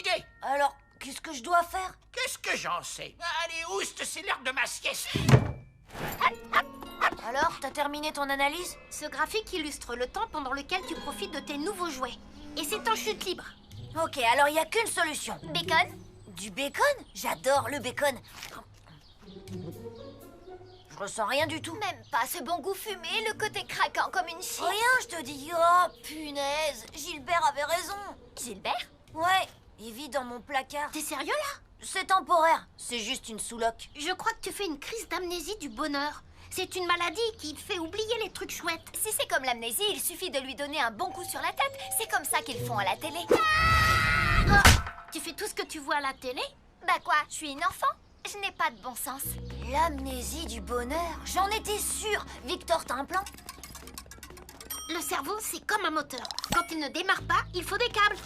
idée. Alors, qu'est-ce que je dois faire? Qu'est-ce que j'en sais? Allez, oust, c'est l'heure de ma sieste. Alors, t'as terminé ton analyse? Ce graphique illustre le temps pendant lequel tu profites de tes nouveaux jouets. Et c'est en chute libre. Ok, alors il n'y a qu'une solution. Bacon? Du bacon? J'adore le bacon. Je ressens rien du tout. Même pas ce bon goût fumé, le côté craquant comme une chic. Rien, je te dis. Oh, punaise. Gilbert avait raison. Gilbert? Ouais, il vit dans mon placard. T'es sérieux là? C'est temporaire. C'est juste une sous-loc. Je crois que tu fais une crise d'amnésie du bonheur. C'est une maladie qui te fait oublier les trucs chouettes. Si c'est comme l'amnésie, il suffit de lui donner un bon coup sur la tête. C'est comme ça qu'ils font à la télé. Tu fais tout ce que tu vois à la télé? Bah quoi, je suis une enfant? Je n'ai pas de bon sens. L'amnésie du bonheur. J'en étais sûre. Victor, t'as un plan? Le cerveau, c'est comme un moteur. Quand il ne démarre pas, il faut des câbles.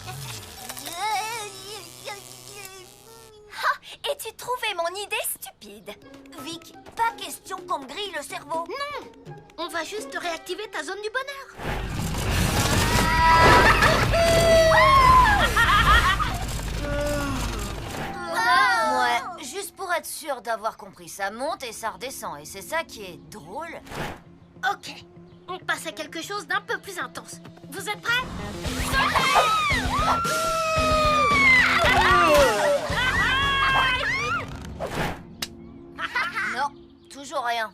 Ah, et tu trouvais mon idée stupide. Vic, pas question qu'on me grille le cerveau. Non, on va juste réactiver ta zone du bonheur. Ouais, juste pour être sûr d'avoir compris, ça monte et ça redescend. Et c'est ça qui est drôle. Ok, on passe à quelque chose d'un peu plus intense. Vous êtes prêts? Non, toujours rien.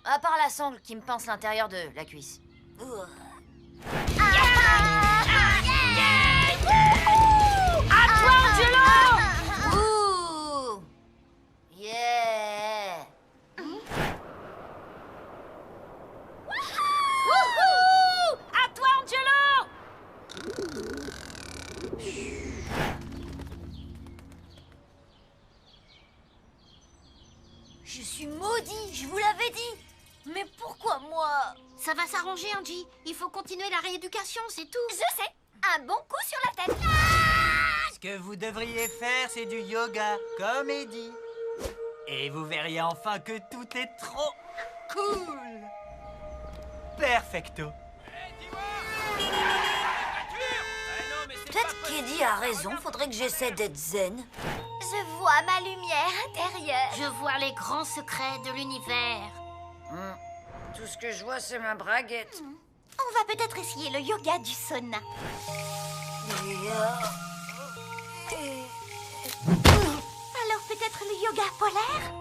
À part la sangle qui me pince l'intérieur de la cuisse. À toi, Angelo! Ouh! Yeah! Wouhou! À toi, Angelo! Je suis maudit, je vous l'avais dit. Mais pourquoi moi? Ça va s'arranger, Angie. Il faut continuer la rééducation, c'est tout. Je sais, un bon coup sur la tête. Ce que vous devriez faire, c'est du yoga, comme Eddie. Et vous verriez enfin que tout est trop cool. Perfecto. Peut-être qu'Eddie a raison, faudrait que j'essaie d'être zen. Je vois ma lumière intérieure. Je vois les grands secrets de l'univers. Tout ce que je vois, c'est ma braguette. On va peut-être essayer le yoga du sauna. Alors peut-être le yoga polaire?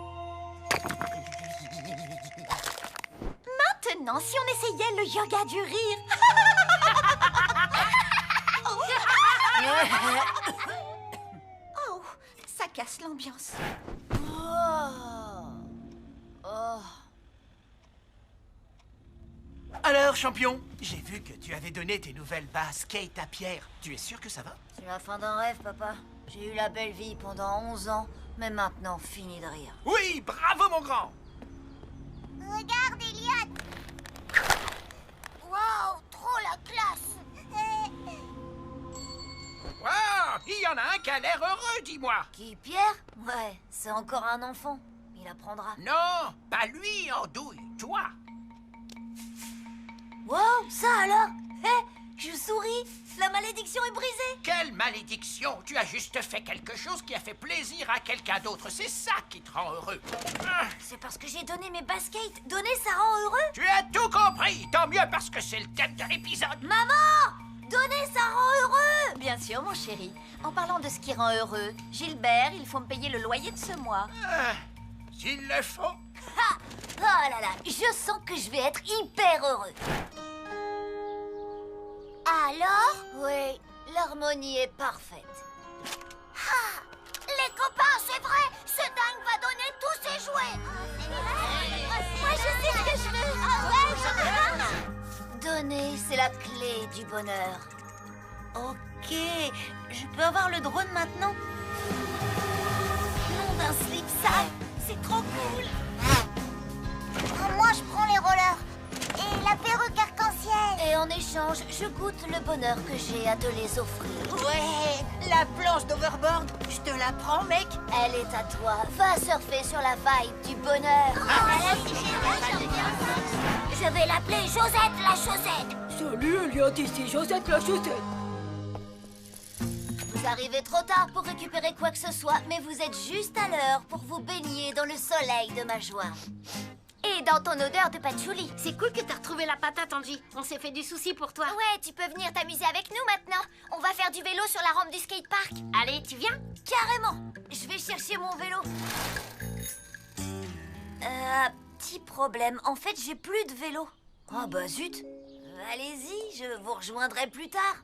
Maintenant, si on essayait le yoga du rire. Oh, ça casse l'ambiance. Alors, champion, j'ai vu que tu avais donné tes nouvelles bases Kate à Pierre. Tu es sûr que ça va? C'est la fin d'un rêve, papa. J'ai eu la belle vie pendant 11 ans, mais maintenant, fini de rire. Oui, bravo, mon grand. Regarde, Elliot. Wow, trop la classe. Wow, il y en a un qui a l'air heureux, dis-moi. Qui, Pierre? Ouais, c'est encore un enfant. Il apprendra. Non, pas lui, Andouille, toi. Wow, ça alors? Hé, je souris. La malédiction est brisée. Quelle malédiction! Tu as juste fait quelque chose qui a fait plaisir à quelqu'un d'autre. C'est ça qui te rend heureux. Ah, C'est parce que j'ai donné mes baskets. Donner, ça rend heureux. tu as tout compris. Tant mieux parce que c'est le thème de l'épisode. Maman! Donner, ça rend heureux. Bien sûr, mon chéri. En parlant de ce qui rend heureux, Gilbert, il faut me payer le loyer de ce mois. Ah, s'il le faut. Ha! Oh là là, je sens que je vais être hyper heureux. Alors? Oui, l'harmonie est parfaite. Les copains, c'est vrai, ce dingue va donner tous ses jouets. Moi, je sais ce que je veux. Donner, c'est la clé du bonheur. Ok, je peux avoir le drone maintenant? Nom d'un slip sale, c'est trop cool. Moi, je prends les rollers et la perruque arc-en-ciel. Et en échange, je goûte le bonheur que j'ai à te les offrir. Ouais, la planche d'overboard, je te la prends, mec. Elle est à toi. Va surfer sur la vibe du bonheur. Je vais l'appeler Josette la chaussette. Salut, Elliot, ici Josette la chaussette. Vous arrivez trop tard pour récupérer quoi que ce soit, mais vous êtes juste à l'heure pour vous baigner dans le soleil de ma joie. Et dans ton odeur de patchouli. C'est cool que t'as retrouvé la patate, Angie. On s'est fait du souci pour toi. Ouais, tu peux venir t'amuser avec nous maintenant. On va faire du vélo sur la rampe du skatepark. Allez, tu viens? Carrément. Je vais chercher mon vélo. Petit problème. En fait, j'ai plus de vélo. Oh bah zut. Allez-y, je vous rejoindrai plus tard.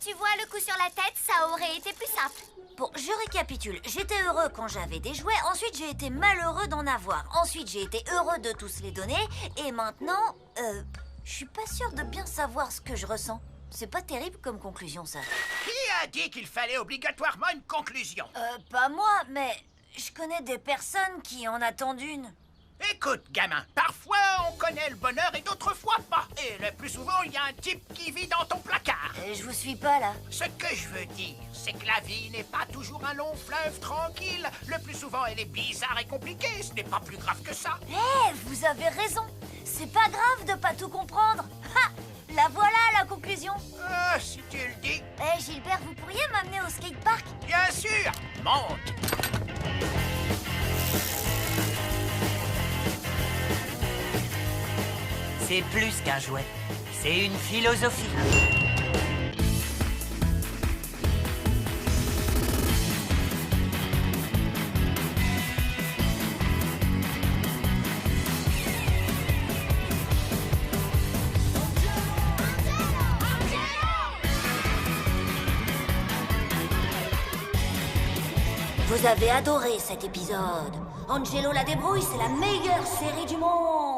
Tu vois, le coup sur la tête, ça aurait été plus simple. Bon, je récapitule. J'étais heureux quand j'avais des jouets. Ensuite, j'ai été malheureux d'en avoir. Ensuite, j'ai été heureux de tous les donner. Et maintenant, je suis pas sûre de bien savoir ce que je ressens. C'est pas terrible comme conclusion, ça. Qui a dit qu'il fallait obligatoirement une conclusion? Pas moi, mais je connais des personnes qui en attendent une. Écoute, gamin, parfois on connaît le bonheur et d'autres fois pas. Et le plus souvent, il y a un type qui vit dans ton placard. Je vous suis pas, là. Ce que je veux dire, c'est que la vie n'est pas toujours un long fleuve tranquille. Le plus souvent, elle est bizarre et compliquée. Ce n'est pas plus grave que ça. Vous avez raison. C'est pas grave de pas tout comprendre. Ha! La voilà, la conclusion. Ah, si tu le dis. Gilbert, vous pourriez m'amener au skatepark? Bien sûr. Monte. C'est plus qu'un jouet. C'est une philosophie. Vous avez adoré cet épisode. Angelo la débrouille, c'est la meilleure série du monde.